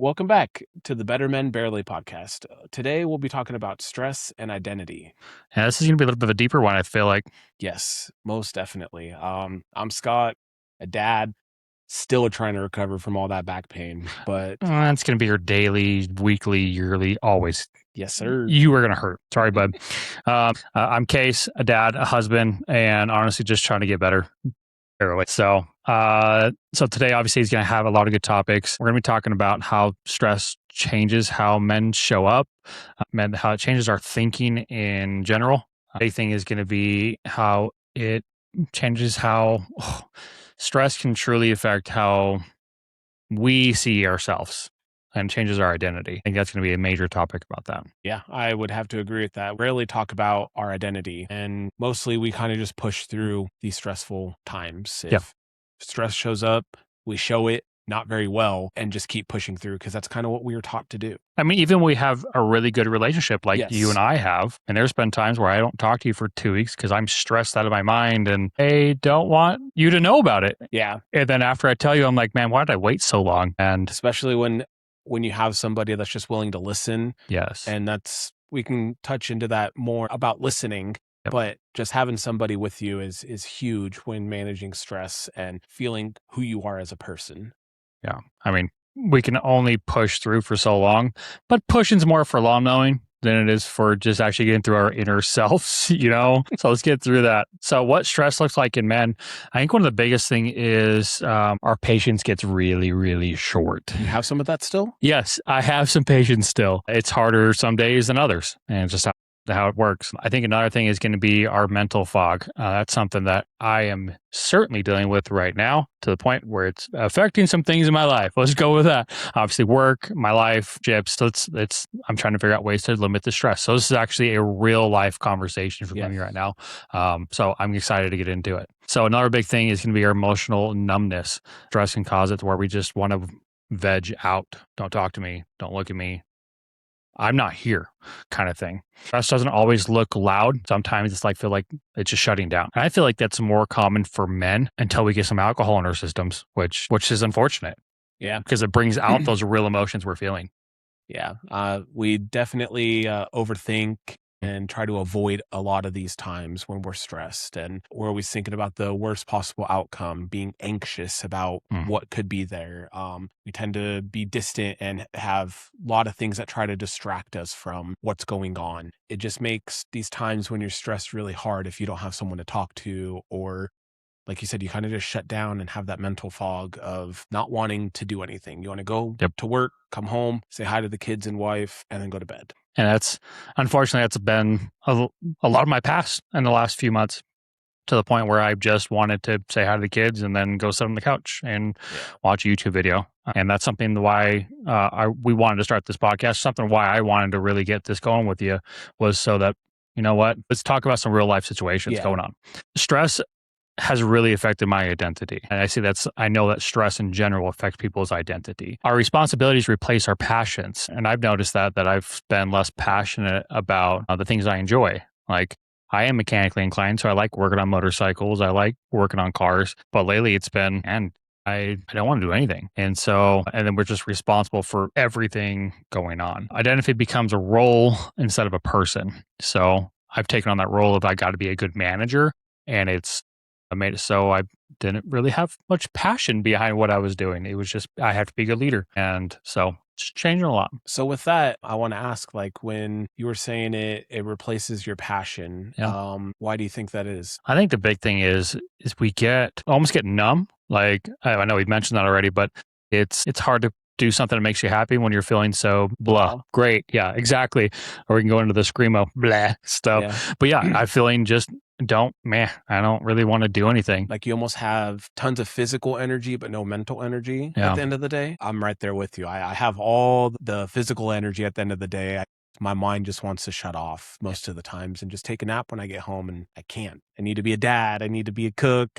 Welcome back to the Better Men Barely podcast. Today we'll be talking about stress and identity. Yeah, this is going to be a little bit of a deeper one, I feel like. Yes, most definitely. I'm Scott, a dad, still trying to recover from all that back pain, but It's going to be your daily, weekly, yearly, always. yes, sir. You are going to hurt. Sorry, bud. I'm Case, a dad, a husband, and honestly, just trying to get better. Barely. So today, obviously, he's going to have a lot of good topics. We're going to be talking about how stress changes how men show up, how it changes our thinking in general. Big thing is going to be how it changes how stress can truly affect how we see ourselves and changes our identity. I think that's going to be a major topic about that. Yeah, I would have to agree with that. Rarely talk about our identity, and mostly we kind of just push through these stressful times. Yeah. If stress shows up, we show it not very well and just keep pushing through because that's kind of what we were taught to do. I mean, even we have a really good relationship like you and I have, and there's been times where I don't talk to you for 2 weeks because I'm stressed out of my mind and I don't want you to know about it. Yeah. And then after I tell you, I'm like, man, why did I wait so long? And especially when you have somebody that's just willing to listen. yes, And we can touch into that more about listening. Yep. But just having somebody with you is huge when managing stress and feeling who you are as a person. Yeah. I mean, we can only push through for so long, but pushing's more for lawn mowing than it is for just actually getting through our inner selves, you know? So let's get through that. So what stress looks like in men, I think one of the biggest thing is our patience gets really, really short. You have some of that still? Yes, I have some patience still. It's harder some days than others, and it's just how it works. I think another thing is going to be our mental fog. That's something that I am certainly dealing with right now to the point where it's affecting some things in my life. Let's go with that. Obviously, work, my life, chips. I'm trying to figure out ways to limit the stress. So this is actually a real life conversation for me right now. So I'm excited to get into it. So another big thing is going to be our emotional numbness. Stress can cause it to where we just want to veg out. Don't talk to me. Don't look at me. I'm not here kind of thing. Stress doesn't always look loud. Sometimes it's feel like it's just shutting down. And I feel like that's more common for men until we get some alcohol in our systems, which is unfortunate. Yeah. Because it brings out those real emotions we're feeling. Yeah. We definitely overthink and try to avoid a lot of these times when we're stressed, and we're always thinking about the worst possible outcome, being anxious about what could be there. We tend to be distant and have a lot of things that try to distract us from what's going on. It just makes these times when you're stressed really hard if you don't have someone to talk to, or like you said, you kind of just shut down and have that mental fog of not wanting to do anything. You want to go to work, come home, say hi to the kids and wife, and then go to bed. And unfortunately, that's been a lot of my past in the last few months, to the point where I just wanted to say hi to the kids and then go sit on the couch and watch a YouTube video. And that's something why we wanted to start this podcast. Something why I wanted to really get this going with you was so that, you know what, let's talk about some real life situations going on. Stress has really affected my identity. And I know that stress in general affects people's identity. Our responsibilities replace our passions. And I've noticed that I've been less passionate about the things I enjoy. Like, I am mechanically inclined, so I like working on motorcycles. I like working on cars. But lately it's been, and I don't want to do anything. And then we're just responsible for everything going on. Identity becomes a role instead of a person. So I've taken on that role of I got to be a good manager. And I made it so I didn't really have much passion behind what I was doing. It was just, I have to be a good leader. And so it's changing a lot. So with that, I want to ask, when you were saying it replaces your passion, why do you think that is? I think the big thing is we almost get numb. Like, I know we've mentioned that already, but it's hard to do something that makes you happy when you're feeling so blah. Great. Yeah, exactly. Or we can go into the screamo blah stuff. Yeah. But yeah, I'm feeling just I don't really want to do anything. Like, you almost have tons of physical energy, but no mental energy at the end of the day. I'm right there with you. I have all the physical energy at the end of the day. My mind just wants to shut off most of the times and just take a nap when I get home, and I can't. I need to be a dad. I need to be a cook.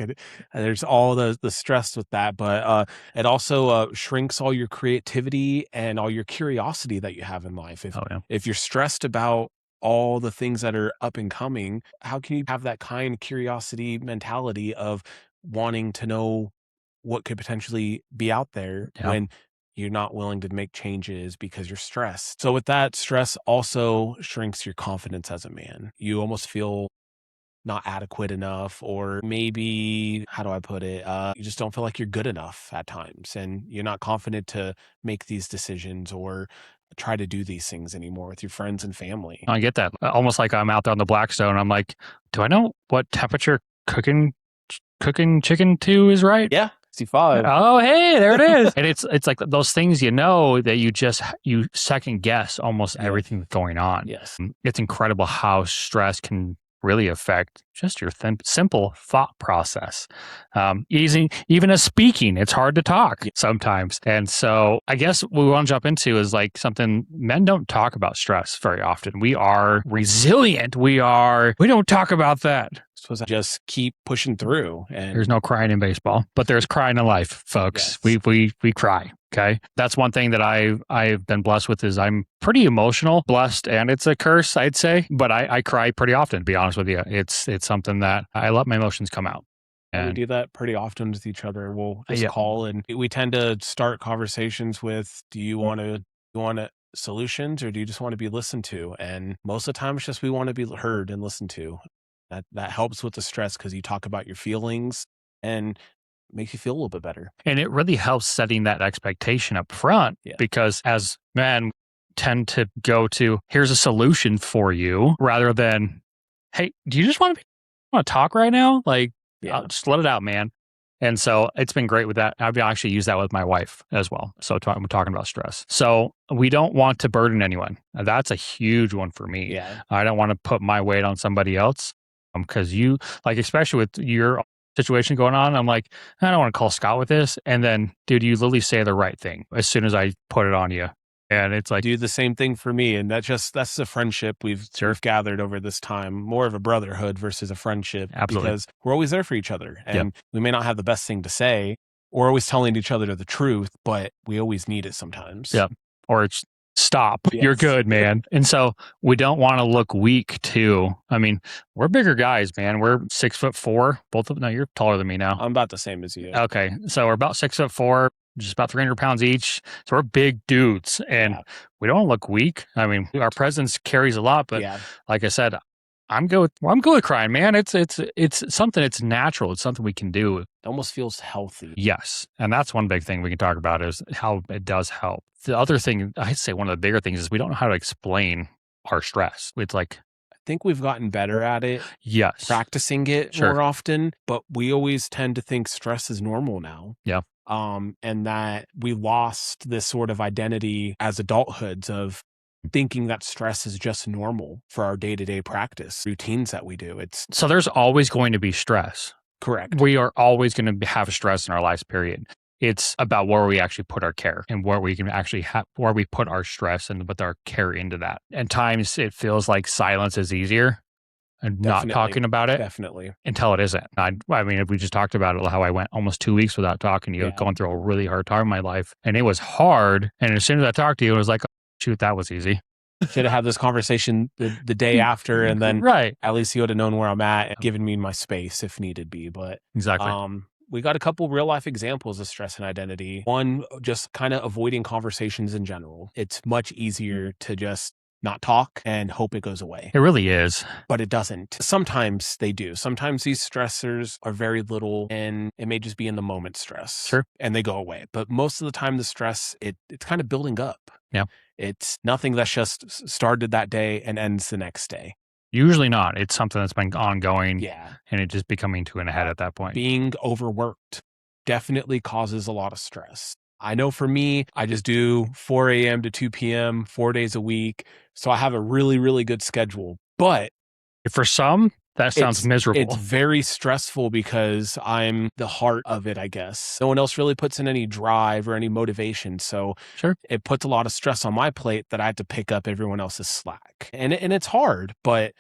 There's all the stress with that, but it also shrinks all your creativity and all your curiosity that you have in life. If you're stressed about all the things that are up and coming, how can you have that kind of curiosity mentality of wanting to know what could potentially be out there when you're not willing to make changes because you're stressed. So with that, stress also shrinks your confidence as a man. You almost feel not adequate enough, or maybe, how do I put it? You just don't feel like you're good enough at times, and you're not confident to make these decisions or try to do these things anymore with your friends and family. I get that. Almost like I'm out there on the Blackstone. I'm like, do I know what temperature cooking chicken to is right? Yeah, C5. Oh, hey, there it is. And it's like those things that you second guess almost Yeah. everything that's going on. Yes. It's incredible how stress can really affect just your simple thought process. Even as speaking, it's hard to talk sometimes. And so I guess what we want to jump into is like something men don't talk about stress very often. We are resilient. We don't talk about that. Supposed to just keep pushing through. And there's no crying in baseball, but there's crying in life, folks. Yes. We cry. Okay. That's one thing that I've been blessed with is I'm pretty emotional, blessed, and it's a curse, I'd say, but I cry pretty often, to be honest with you. It's something that I let my emotions come out. And we do that pretty often with each other. We'll just Yeah. call, and we tend to start conversations with, do you want solutions, or do you just want to be listened to? And most of the time it's just, we want to be heard and listened to. That helps with the stress, because you talk about your feelings and makes you feel a little bit better. And it really helps setting that expectation up front, because as men tend to go to, here's a solution for you, rather than, hey, do you just want to talk right now? Like, just let it out, man. And so it's been great with that. I've actually used that with my wife as well. So I'm talking about stress. So we don't want to burden anyone. That's a huge one for me. Yeah. I don't want to put my weight on somebody else. Because you, like, especially with your situation going on, I'm like, I don't want to call Scott with this. And then, dude, you literally say the right thing as soon as I put it on you. And it's like, do the same thing for me. And that's a friendship we've gathered over this time, more of a brotherhood versus a friendship. Absolutely. Because we're always there for each other. And we may not have the best thing to say. We're always telling each other the truth, but we always need it sometimes. Yeah. Or it's, stop. Yes. You're good, man. And so we don't want to look weak too. I mean, we're bigger guys, man. We're 6'4". Both of them. No, you're taller than me now. I'm about the same as you. Okay. So we're about 6'4", just about 300 pounds each. So we're big dudes, and we don't look weak. I mean, our presence carries a lot, but like I said, I'm good with crying, man. It's something, it's natural. It's something we can do. It almost feels healthy. Yes. And that's one big thing we can talk about is how it does help. The other thing, I'd say one of the bigger things is we don't know how to explain our stress. It's like, I think we've gotten better at it. Yes. Practicing it more often, but we always tend to think stress is normal now. Yeah. And that we lost this sort of identity as adulthoods of thinking that stress is just normal for our day-to-day practice routines that we do. So there's always going to be stress. Correct. We are always going to have stress in our lives, period. It's about where we actually put our care and where we can actually where we put our stress and put our care into that. And times it feels like silence is easier and not talking about it. Definitely. Until it isn't. I mean, we just talked about it, how I went almost 2 weeks without talking to you, going through a really hard time in my life. And it was hard. And as soon as I talked to you, it was like, oh, shoot, that was easy. Should have had this conversation the day after, and then at least you would have known where I'm at and given me my space if needed be. But exactly. We got a couple real life examples of stress and identity. One, just kind of avoiding conversations in general. It's much easier to just not talk and hope it goes away. It really is. But it doesn't. Sometimes they do. Sometimes these stressors are very little, and it may just be in the moment stress. Sure. And they go away. But most of the time, the stress, it's kind of building up. Yeah. It's nothing that's just started that day and ends the next day. Usually not. It's something that's been ongoing. Yeah. And it just becoming to an head at that point. Being overworked definitely causes a lot of stress. I know for me, I just do 4 a.m. to 2 p.m., 4 days a week. So I have a really, really good schedule. But for some, that sounds miserable. It's very stressful because I'm the heart of it, I guess. No one else really puts in any drive or any motivation. So it puts a lot of stress on my plate that I have to pick up everyone else's slack. And it's hard, but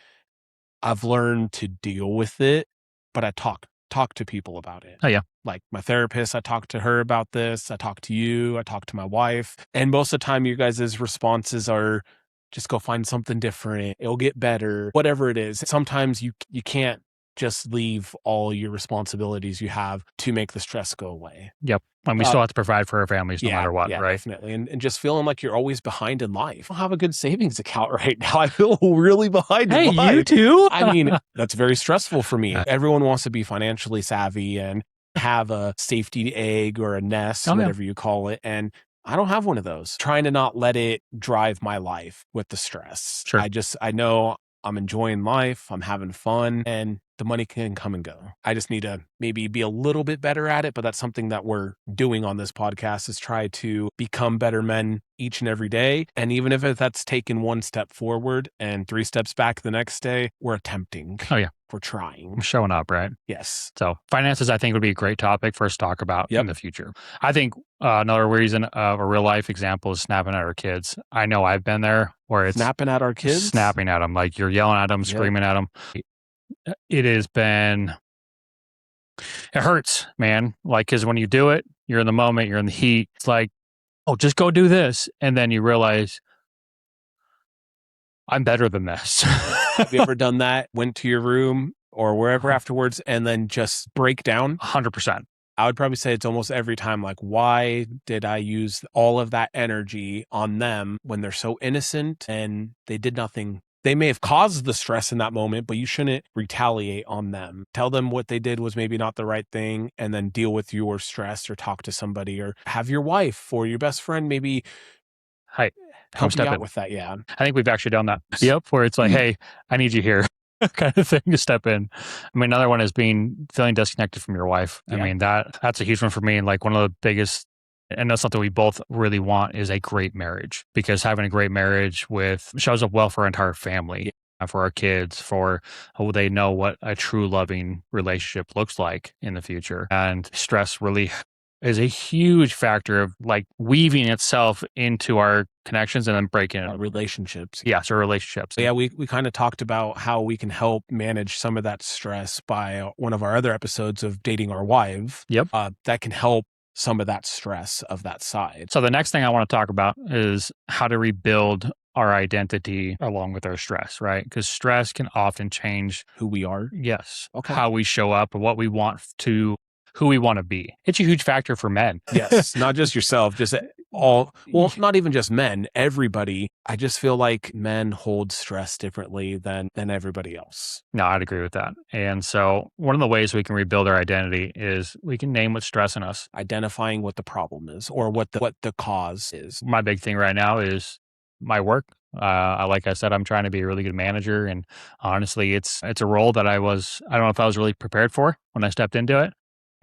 I've learned to deal with it. But I talk to people about it. Oh, yeah. Like my therapist, I talked to her about this. I talked to you. I talked to my wife. And most of the time, you guys' responses are, just go find something different. It'll get better. Whatever it is. Sometimes you can't just leave all your responsibilities you have to make the stress go away. Yep. And we still have to provide for our families no matter what, right? Definitely. And just feeling like you're always behind in life. I don't have a good savings account right now. I feel really behind in life. You too? I mean, that's very stressful for me. Everyone wants to be financially savvy and have a safety egg or a nest, whatever you call it. And I don't have one of those. Trying to not let it drive my life with the stress. Sure. I know I'm enjoying life. I'm having fun, and the money can come and go. I just need to maybe be a little bit better at it, but that's something that we're doing on this podcast, is try to become better men each and every day. And even if that's taken one step forward and 3 steps back the next day, we're attempting. Oh, yeah. We're trying. I'm showing up, right? Yes. So finances, I think, would be a great topic for us to talk about in the future. I think another reason of a real life example is snapping at our kids. I know I've been there where it's snapping at our kids, snapping at them, like you're yelling at them, screaming at them. It has been, it hurts, man. Like, because when you do it, you're in the moment, you're in the heat. It's like, oh, just go do this. And then you realize, I'm better than this. Have you ever done that? Went to your room or wherever afterwards and then just break down? 100%. I would probably say it's almost every time, like, why did I use all of that energy on them when they're so innocent and they did nothing? They may have caused the stress in that moment, but you shouldn't retaliate on them. Tell them what they did was maybe not the right thing, and then deal with your stress or talk to somebody, or have your wife or your best friend maybe help you out with that. Yeah. I think we've actually done that. Yep. Where it's like, hey, I need you here. Kind of thing to step in. I mean, another one is feeling disconnected from your wife. I mean, that's a huge one for me. And like one of the biggest, and that's something we both really want, is a great marriage, because having a great marriage shows up well for our entire family, for our kids, for they know what a true loving relationship looks like in the future. And stress really is a huge factor of like weaving itself into our connections and then breaking it. Relationships. Yes, our relationships. Yeah, we kind of talked about how we can help manage some of that stress by one of our other episodes of Dating Our Wife. Yep. That can help some of that stress of that side. So the next thing I want to talk about is how to rebuild our identity along with our stress, right? Because stress can often change who we are. Yes. Okay. How we show up, what we want to, who we want to be. It's a huge factor for men. Yes. Not just yourself, just not even just men, everybody. I just feel like men hold stress differently than everybody else. No, I'd agree with that. And so one of the ways we can rebuild our identity is we can name what's stressing us. Identifying what the problem is or what the cause is. My big thing right now is my work. Like I said, I'm trying to be a really good manager. And honestly, it's a role that I don't know if I was really prepared for when I stepped into it.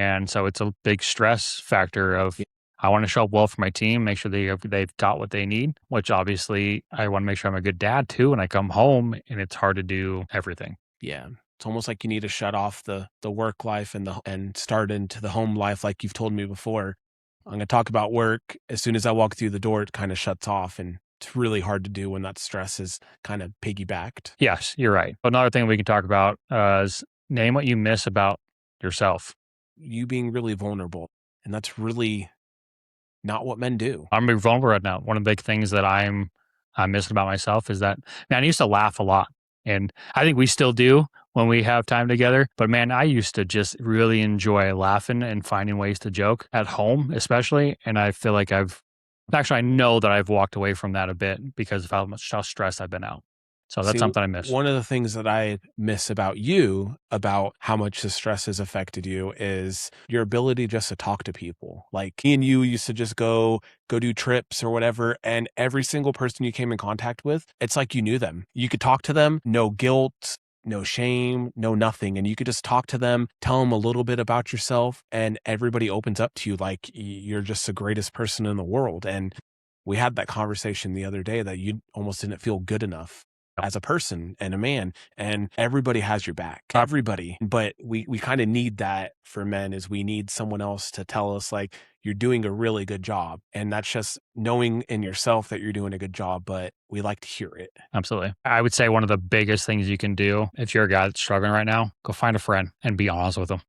And so it's a big stress factor of I want to show up well for my team, make sure they've got what they need, which obviously I want to make sure I'm a good dad too. And I come home and it's hard to do everything. Yeah. It's almost like you need to shut off the work life and start into the home life. Like you've told me before, I'm going to talk about work. As soon as I walk through the door, it kind of shuts off, and it's really hard to do when that stress is kind of piggybacked. Yes, you're right. Another thing we can talk about is name what you miss about yourself. You being really vulnerable. And that's really not what men do. I'm being vulnerable right now. One of the big things that I'm missing about myself is that, man, I used to laugh a lot. And I think we still do when we have time together. But man, I used to just really enjoy laughing and finding ways to joke at home, especially. And I feel like I know that I've walked away from that a bit because of how stressed I've been out. So that's something I miss. One of the things that I miss about you, about how much the stress has affected you, is your ability just to talk to people. Like me and you used to just go do trips or whatever. And every single person you came in contact with, it's like you knew them. You could talk to them, no guilt, no shame, no nothing. And you could just talk to them, tell them a little bit about yourself, and everybody opens up to you like you're just the greatest person in the world. And we had that conversation the other day that you almost didn't feel good enough as a person and a man, and everybody has your back, everybody. But we kind of need that for men, is we need someone else to tell us like, you're doing a really good job. And that's just knowing in yourself that you're doing a good job, but we like to hear it. Absolutely. I would say one of the biggest things you can do if you're a guy that's struggling right now, go find a friend and be honest with them.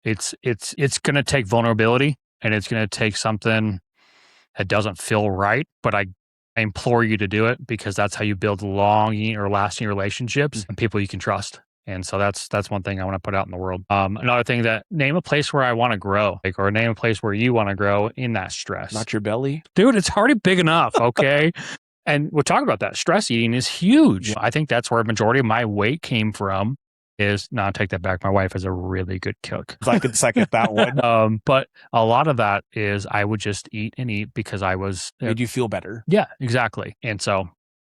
It's going to take vulnerability, and it's going to take something that doesn't feel right, but I implore you to do it, because that's how you build long or lasting relationships and people you can trust. And so that's one thing I want to put out in the world. Another thing, that name a place where I want to grow, like, or name a place where you want to grow in that stress. Not your belly. Dude, it's already big enough. Okay. And we'll talk about that. Stress eating is huge. Yeah. I think that's where a majority of my weight came from. No, take that back. My wife is a really good cook. I could second that one. But a lot of that is I would just eat and eat because I was Made you feel better. Yeah, exactly. And so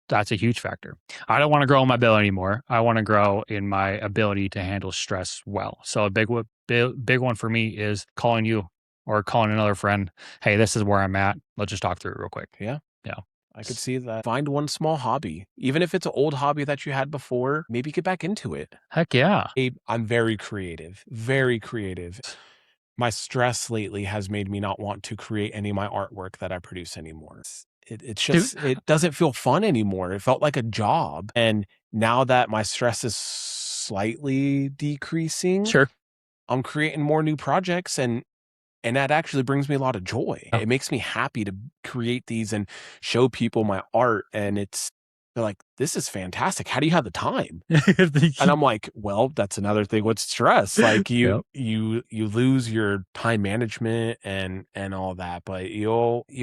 that's a huge factor. I don't want to grow in my belly anymore. I want to grow in my ability to handle stress well. So a big one for me is calling you or calling another friend. Hey, this is where I'm at. Let's just talk through it real quick. Yeah. Yeah. I could see that. Find one small hobby. Even if it's an old hobby that you had before, maybe get back into it. Heck yeah. I'm very creative. Very creative. My stress lately has made me not want to create any of my artwork that I produce anymore. It's just, it doesn't feel fun anymore. It felt like a job. And now that my stress is slightly decreasing, Sure. I'm creating more new projects, and that actually brings me a lot of joy. Oh. It makes me happy to create these and show people my art. And they're like, this is fantastic. How do you have the time? And I'm like, well, that's another thing with stress. Like you lose your time management and all that, but you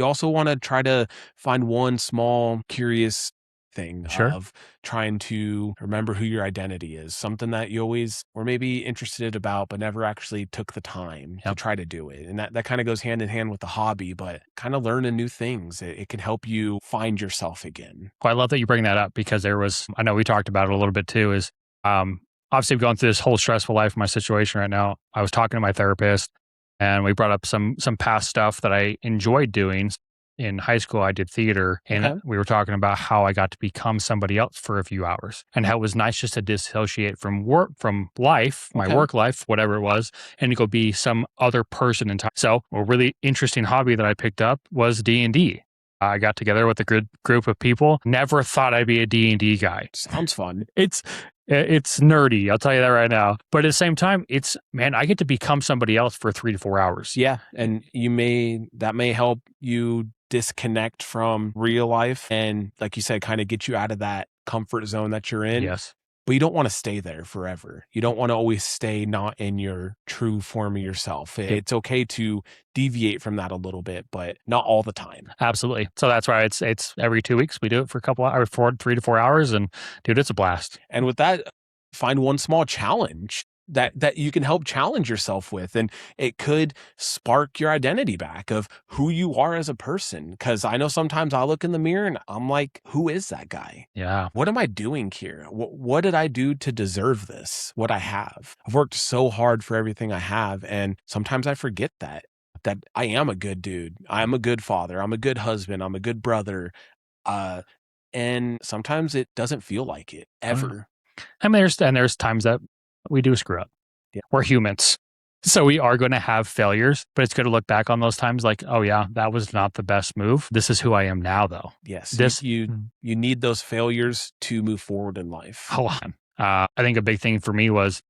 also want to try to find one small curious thing of trying to remember who your identity is, something that you always were maybe interested about but never actually took the time to try to do it. And that kind of goes hand in hand with the hobby, but kind of learning new things. It can help you find yourself again. Well, I love that you bring that up, because I know we talked about it a little bit too, is obviously going through this whole stressful life, my situation right now. I was talking to my therapist and we brought up some past stuff that I enjoyed doing. In high school, I did theater, and we were talking about how I got to become somebody else for a few hours, and how it was nice just to dissociate from life, my work life, whatever it was, and to go be some other person in time. So a really interesting hobby that I picked up was D&D. I got together with a good group of people. Never thought I'd be a D&D guy. Sounds fun. It's nerdy, I'll tell you that right now. But at the same time, I get to become somebody else for 3 to 4 hours. Yeah, and that may help you disconnect from real life and, like you said, kind of get you out of that comfort zone that you're in. Yes. But you don't want to stay there forever. You don't want to always stay not in your true form of yourself. It's okay to deviate from that a little bit, but not all the time. Absolutely. So that's why it's every 2 weeks we do it for a couple hours, 3 to 4 hours, and dude, it's a blast. And with that, find one small challenge that you can help challenge yourself with, and it could spark your identity back of who you are as a person. Because I know sometimes I look in the mirror and I'm like, who is that guy? Yeah. What am I doing here? What did I do to deserve this? What I have? I've worked so hard for everything I have, and sometimes I forget that I am a good dude. I'm a good father. I'm a good husband. I'm a good brother. And sometimes it doesn't feel like it ever. I mean, there's times that we do screw up. Yeah. We're humans. So we are going to have failures, but it's good to look back on those times like, oh yeah, that was not the best move. This is who I am now, though. Yes. You need those failures to move forward in life. I think a big thing for me was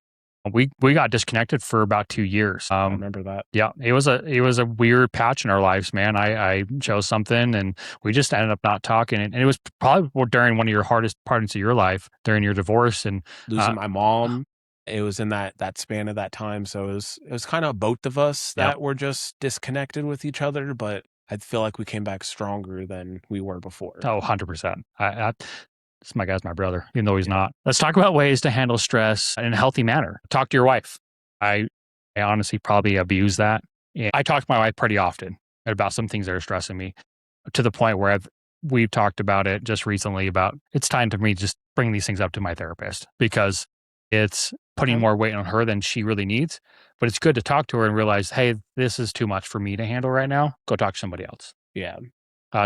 we got disconnected for about 2 years. I remember that. Yeah, it was a weird patch in our lives, man. I chose something and we just ended up not talking. And it was probably during one of your hardest parts of your life, during your divorce and losing my mom. It was in that span of that time. So it was kind of both of us that were just disconnected with each other, but I feel like we came back stronger than we were before. Oh, 100%. This guy's my brother, even though he's not. Let's talk about ways to handle stress in a healthy manner. Talk to your wife. I honestly probably abuse that. I talk to my wife pretty often about some things that are stressing me, to the point where we've talked about it just recently about it's time to me just bring these things up to my therapist, because it's putting more weight on her than she really needs. But it's good to talk to her and realize, hey, this is too much for me to handle right now. Go talk to somebody else. Yeah.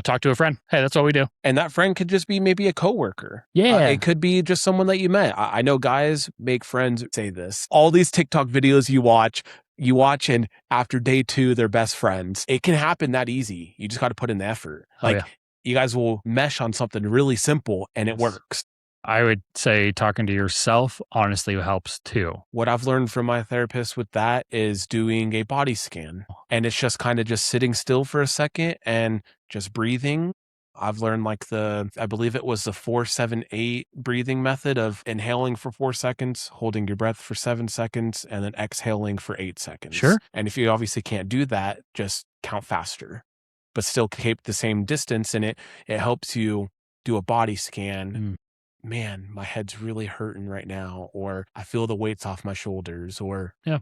Talk to a friend. Hey, that's what we do. And that friend could just be maybe a coworker. Yeah. It could be just someone that you met. I know guys make friends say this. All these TikTok videos you watch and after day 2, they're best friends. It can happen that easy. You just got to put in the effort. You guys will mesh on something really simple and it works. I would say talking to yourself honestly helps too. What I've learned from my therapist with that is doing a body scan. And it's just kind of just sitting still for a second and just breathing I've learned like I believe it was the 4-7-8 breathing method of inhaling for 4 seconds, holding your breath for 7 seconds, and then exhaling for 8 seconds. Sure. And if you obviously can't do that, just count faster, but still keep the same distance. And it helps you do a body scan. Man, my head's really hurting right now, or I feel the weights off my shoulders, or so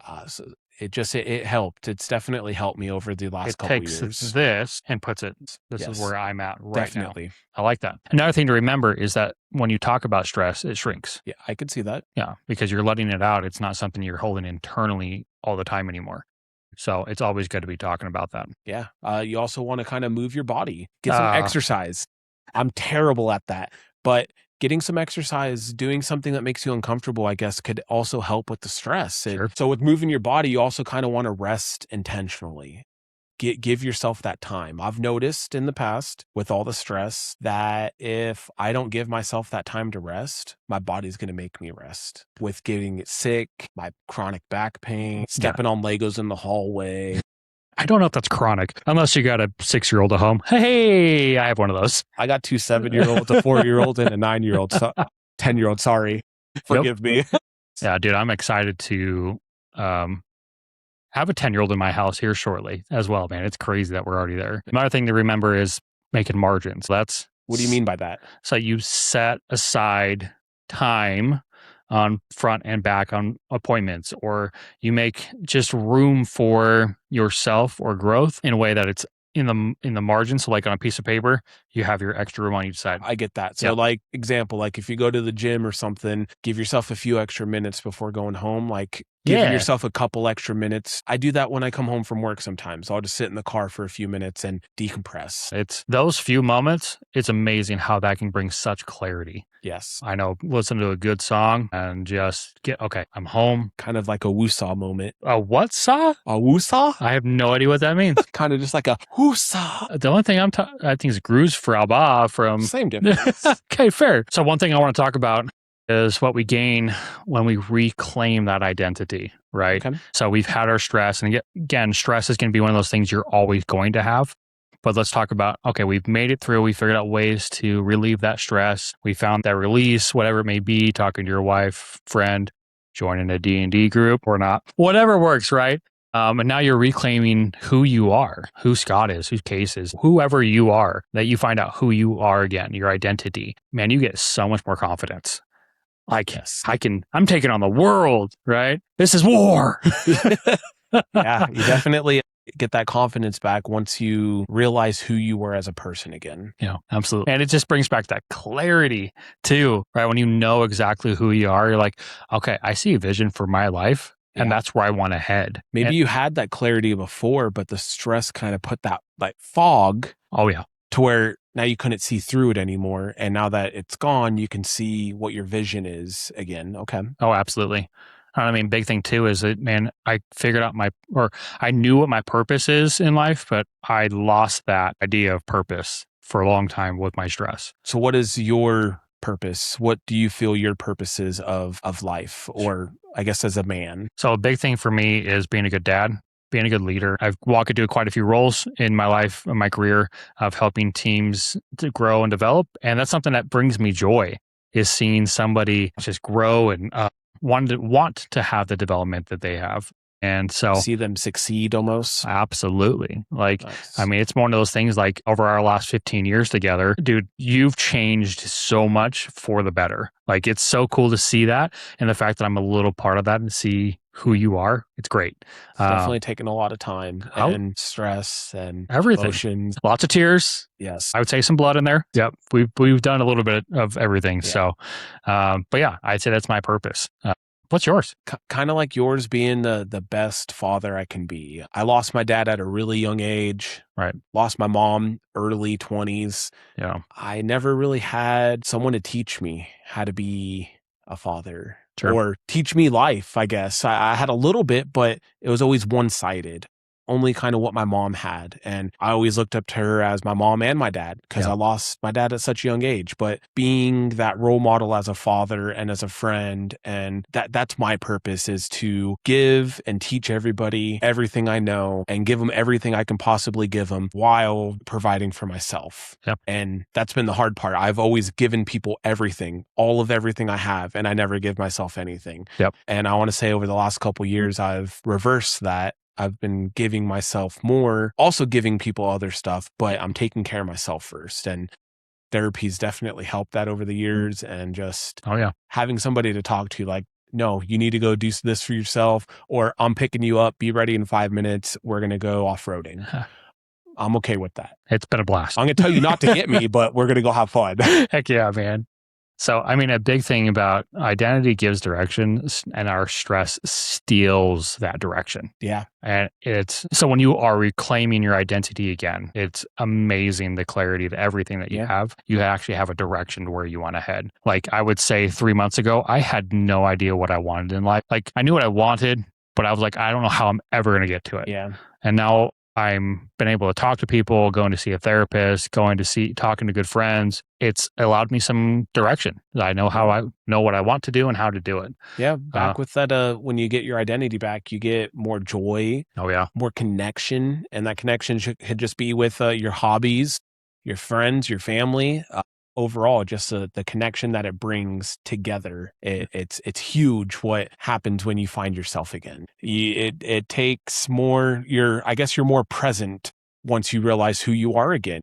it helped. It's definitely helped me over the last couple takes years. this and puts it, this Yes. is where I'm at right Definitely. now. I like that. Another thing to remember is that when you talk about stress, it shrinks. Yeah, I could see that. Yeah, because you're letting it out. It's not something you're holding internally all the time anymore. So it's always good to be talking about that. Yeah. You also want to kind of move your body, get some exercise. I'm terrible at that, but getting some exercise, doing something that makes you uncomfortable, I guess, could also help with the stress. Sure. So with moving your body, you also kind of want to rest intentionally. Give yourself that time. I've noticed in the past with all the stress that if I don't give myself that time to rest, my body's going to make me rest. With getting sick, my chronic back pain, stepping on Legos in the hallway. I don't know if that's chronic, unless you got a 6-year-old at home. Hey, I have one of those. I got 2 7-year-olds, a 4-year-old, and a 9-year-old, 10-year-old. Sorry, forgive me. Yeah, dude, I'm excited to have a 10-year-old in my house here shortly as well, man. It's crazy that we're already there. Another thing to remember is making margins. That's what do you mean by that? So you set aside time on front and back on appointments, or you make just room for yourself or growth in a way that it's in the margin. So like on a piece of paper, you have your extra room on each side. I get that. So like example, like if you go to the gym or something, give yourself a few extra minutes before going home, like giving yourself a couple extra minutes. I do that when I come home from work sometimes. I'll just sit in the car for a few minutes and decompress. It's those few moments. It's amazing how that can bring such clarity. Yes. I know. Listen to a good song and just okay, I'm home. Kind of like a woosah moment. A what saw? A woosah? I have no idea what that means. Kind of just like a woosah. The only thing I think is grooves for Alba from... Same difference. Okay, fair. So one thing I want to talk about is what we gain when we reclaim that identity, right? Okay. So we've had our stress, and again, stress is going to be one of those things you're always going to have. But let's talk about, okay, we've made it through. We figured out ways to relieve that stress. We found that release, whatever it may be, talking to your wife, friend, joining a D&D group or not, whatever works, right? And now you're reclaiming who you are, who Scott is, who Case is, whoever you are, that you find out who you are again, your identity. Man, you get so much more confidence. Like, I'm taking on the world, right? This is war. Yeah, you definitely get that confidence back once you realize who you were as a person again. Yeah, absolutely. And it just brings back that clarity too, right? When you know exactly who you are, you're like, okay, I see a vision for my life. And that's where I want to head. Maybe you had that clarity before, but the stress kind of put that like fog. Oh, yeah. To where now you couldn't see through it anymore. And now that it's gone, you can see what your vision is again. Okay. Oh, absolutely. I mean, big thing too is that, man, I figured out I knew what my purpose is in life, but I lost that idea of purpose for a long time with my stress. So what is your purpose? What do you feel your purpose is of life, or I guess as a man? So a big thing for me is being a good dad, being a good leader. I've walked into quite a few roles in my life, in my career, of helping teams to grow and develop. And that's something that brings me joy, is seeing somebody just grow and want to have the development that they have. And so see them succeed almost. Absolutely. Like, nice. I mean, it's one of those things like over our last 15 years together, dude, you've changed so much for the better. Like, it's so cool to see that. And the fact that I'm a little part of that and see who you are, it's great. It's definitely taken a lot of time and stress and everything. Emotions. Lots of tears. Yes. I would say some blood in there. Yep. We've done a little bit of everything. Yeah. So, but yeah, I'd say that's my purpose. What's yours? Kind of like yours, being the best father I can be. I lost my dad at a really young age. Right. Lost my mom early 20s. Yeah. I never really had someone to teach me how to be a father. Sure. Or teach me life, I guess. I had a little bit, but it was always one-sided. only kind of what my mom had. And I always looked up to her as my mom and my dad because I lost my dad at such a young age. But being that role model as a father and as a friend, and that's my purpose, is to give and teach everybody everything I know and give them everything I can possibly give them while providing for myself. Yep. And that's been the hard part. I've always given people everything, all of everything I have, and I never give myself anything. Yep. And I want to say over the last couple of years, I've reversed that. I've been giving myself more, also giving people other stuff, but I'm taking care of myself first. And therapy's definitely helped that over the years. And just having somebody to talk to, like, no, you need to go do this for yourself, or I'm picking you up, be ready in 5 minutes, we're going to go off-roading. I'm okay with that. It's been a blast. I'm going to tell you not to get me, but we're going to go have fun. Heck yeah, man. So, I mean, a big thing about identity gives direction, and our stress steals that direction. Yeah. And so when you are reclaiming your identity again, it's amazing the clarity of everything that you have. You actually have a direction to where you want to head. Like I would say 3 months ago, I had no idea what I wanted in life. Like I knew what I wanted, but I was like, I don't know how I'm ever going to get to it. Yeah. And now I'm been able to talk to people, going to see a therapist, talking to good friends. It's allowed me some direction. I know I know what I want to do and how to do it. Yeah. Back with that, when you get your identity back, you get more joy. Oh yeah. More connection. And that connection could just be with your hobbies, your friends, your family. Overall, just the connection that it brings together, it's huge what happens when you find yourself again. It takes more, you're more present once you realize who you are again.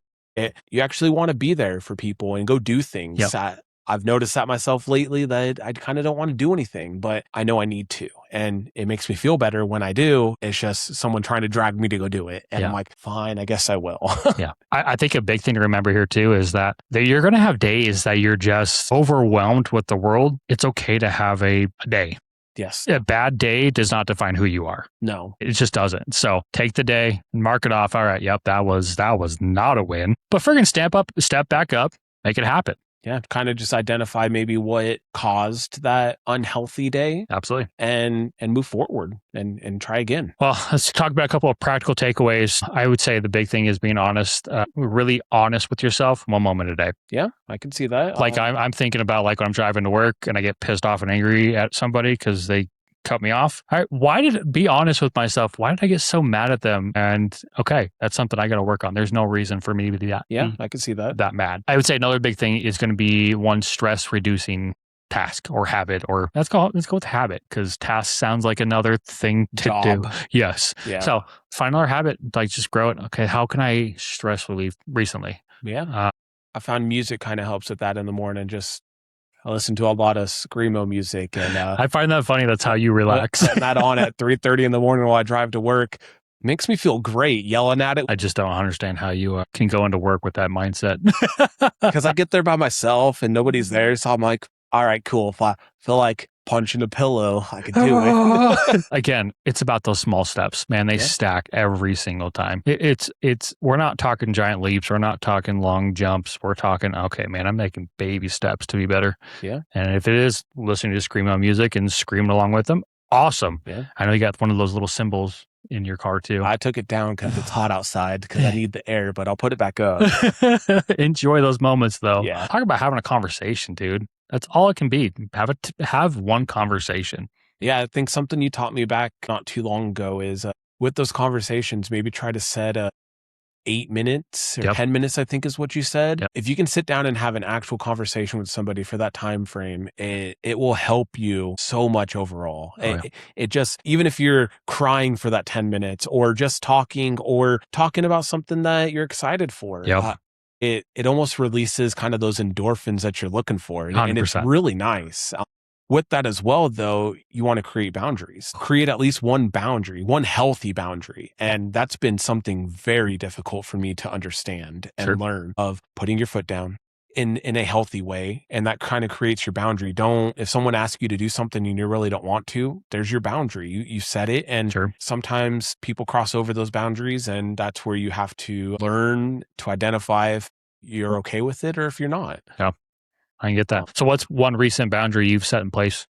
You actually want to be there for people and go do things. Yep. I've noticed that myself lately, that I kind of don't want to do anything, but I know I need to. And it makes me feel better when I do. It's just someone trying to drag me to go do it. And I'm like, fine, I guess I will. Yeah. I think a big thing to remember here too is that you're going to have days that you're just overwhelmed with the world. It's okay to have a day. Yes. A bad day does not define who you are. No. It just doesn't. So take the day and mark it off. All right. Yep. That was not a win. But friggin' step back up, make it happen. Yeah, kind of just identify maybe what caused that unhealthy day. Absolutely. And move forward and try again. Well, let's talk about a couple of practical takeaways. I would say the big thing is being honest, really honest with yourself 1 moment a day. Yeah, I can see that. Like I'm thinking about like when I'm driving to work and I get pissed off and angry at somebody because they cut me off. All right, be honest with myself. Why did I get so mad at them? And okay, that's something I got to work on. There's no reason for me to be that. Yeah, I can see that. That mad. I would say another big thing is going to be one stress reducing task or habit, or let's go with habit, because task sounds like another thing to do. Yes. Yeah. So find another habit, like just grow it. Okay, how can I stress relieve recently? Yeah. I found music kind of helps with that in the morning. Just I listen to a lot of screamo music, and I find that funny. That's how you relax. Putting that on at 3:30 in the morning while I drive to work makes me feel great. Yelling at it, I just don't understand how you can go into work with that mindset. Because I get there by myself and nobody's there, so I'm like, all right, cool. If I feel like punching a pillow, I could do it. Again, it's about those small steps, man. They stack every single time. It's we're not talking giant leaps. We're not talking long jumps. We're talking, okay, man, I'm making baby steps to be better. Yeah. And if it is listening to screamo music and screaming along with them, awesome. Yeah. I know you got one of those little symbols in your car too. I took it down because it's hot outside because I need the air, but I'll put it back up. Enjoy those moments though. Yeah. Talk about having a conversation, dude. That's all it can be. Have one conversation. Yeah, I think something you taught me back not too long ago is with those conversations, maybe try to set 8 minutes or 10 minutes, I think is what you said. If you can sit down and have an actual conversation with somebody for that time frame, it will help you so much overall. It just, even if you're crying for that 10 minutes or just talking about something that you're excited for. It almost releases kind of those endorphins that you're looking for. And it's really nice. With that as well, though, you want to create boundaries. Create at least one boundary, one healthy boundary. And that's been something very difficult for me to understand and learn, of putting your foot down in a healthy way. And that kind of creates your boundary. If someone asks you to do something and you really don't want to, there's your boundary. You set it. And sometimes people cross over those boundaries, and that's where you have to learn to identify if you're okay with it or if you're not. Yeah. I can get that. So what's one recent boundary you've set in place?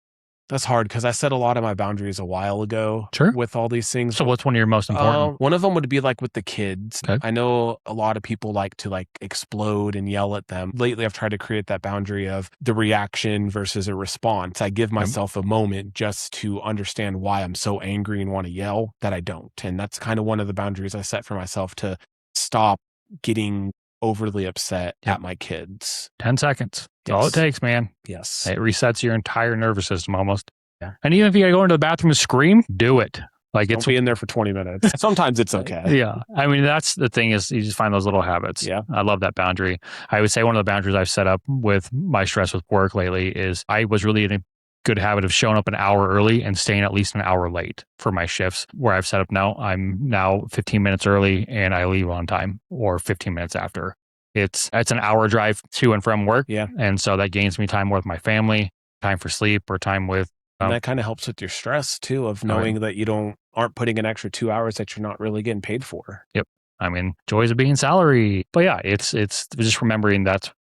That's hard because I set a lot of my boundaries a while ago Sure. with all these things. So what's one of your most important? One of them would be like with the kids. Okay. I know a lot of people like to like explode and yell at them. Lately, I've tried to create that boundary of the reaction versus a response. I give myself a moment just to understand why I'm so angry and want to yell that I don't. And that's kind of one of the boundaries I set for myself, to stop getting overly upset at my kids. 10 seconds. That's all it takes, man. Yes. It resets your entire nervous system almost. Yeah. And even if you gotta go into the bathroom and scream, do it. Like, Don't be in there for 20 minutes. Sometimes it's okay. Yeah. I mean, that's the thing, is you just find those little habits. Yeah. I love that boundary. I would say one of the boundaries I've set up with my stress with work lately is I was really in a good habit of showing up an hour early and staying at least an hour late for my shifts. Where I've set up now, I'm now 15 minutes early and I leave on time, or 15 minutes after. It's an hour drive to and from work. Yeah. And so that gains me time with my family, time for sleep, or time with... And that kind of helps with your stress too, of knowing that you aren't putting an extra 2 hours that you're not really getting paid for. Yep. I mean, joys of being salary. But yeah, it's just remembering that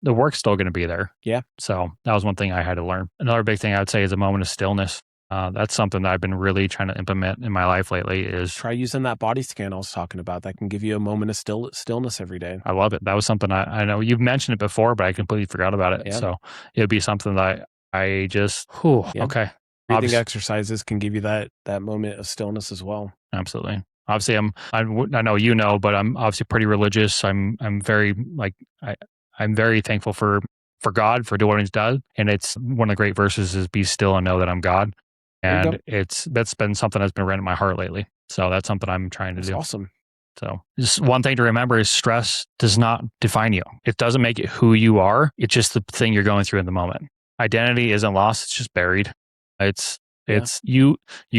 the work's still going to be there. Yeah. So that was one thing I had to learn. Another big thing I would say is a moment of stillness. That's something that I've been really trying to implement in my life lately. Is try using that body scan I was talking about. That can give you a moment of stillness every day. I love it. That was something I know you've mentioned it before, but I completely forgot about it. Yeah. So it would be something that I just, okay. Breathing exercises can give you that moment of stillness as well. Absolutely. Obviously, I know you know, but I'm obviously pretty religious. I'm very I'm very thankful for God, for doing what He's done. And it's one of the great verses is, "Be still and know that I'm God." And that's been something that's been written in my heart lately. So that's something I'm trying to do. Awesome. So just one thing to remember is stress does not define you. It doesn't make it who you are. It's just the thing you're going through in the moment. Identity isn't lost. It's just buried. It's you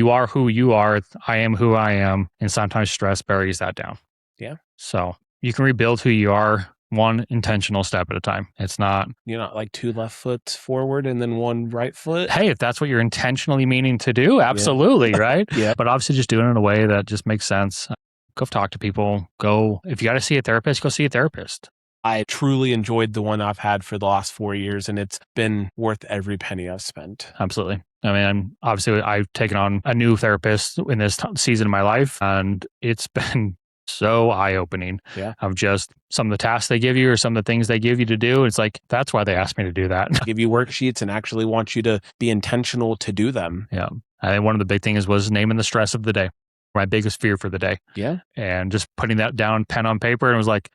are who you are. I am who I am. And sometimes stress buries that down. Yeah. So you can rebuild who you are one intentional step at a time. It's not... You're not like 2 left foot forward and then 1 right foot. Hey, if that's what you're intentionally meaning to do, absolutely, right? Yeah. But obviously just doing it in a way that just makes sense. Go talk to people. If you got to see a therapist, go see a therapist. I truly enjoyed the one I've had for the last 4 years, and it's been worth every penny I've spent. Absolutely. I mean, I've taken on a new therapist in this season of my life, and it's been so eye-opening of just some of the tasks they give you or some of the things they give you to do. It's like, that's why they asked me to do that. Give you worksheets and actually want you to be intentional to do them. Yeah. I think one of the big things was naming the stress of the day, my biggest fear for the day. Yeah. And just putting that down, pen on paper, and it was like,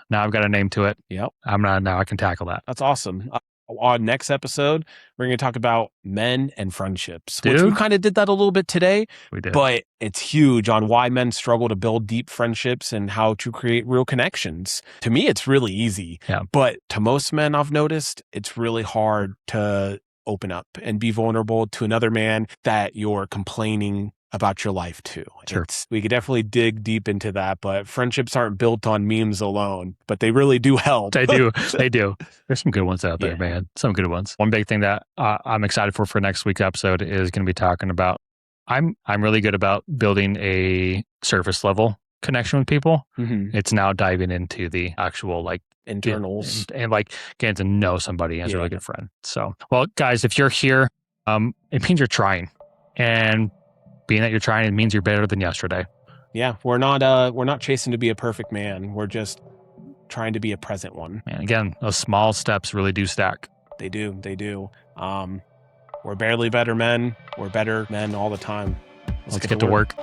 now I've got a name to it. Yep. Now I can tackle that. That's awesome. On next episode, we're going to talk about men and friendships, Dude. which we kind of did that a little bit today. We did. But it's huge on why men struggle to build deep friendships and how to create real connections. To me, it's really easy. Yeah. But to most men, I've noticed it's really hard to open up and be vulnerable to another man that you're complaining about your life too. Sure. We could definitely dig deep into that, but friendships aren't built on memes alone, but they really do help. They do. They do. There's some good ones out there, man. Some good ones. One big thing that I'm excited for next week's episode is going to be talking about, I'm really good about building a surface level connection with people. Mm-hmm. It's now diving into the actual like internals and like getting to know somebody as a really good friend. So, well, guys, if you're here, it means you're trying, and being that you're trying, it means you're better than yesterday. Yeah, we're not chasing to be a perfect man. We're just trying to be a present one. And again, those small steps really do stack. They do. We're barely better men. We're better men all the time. Let's get to work.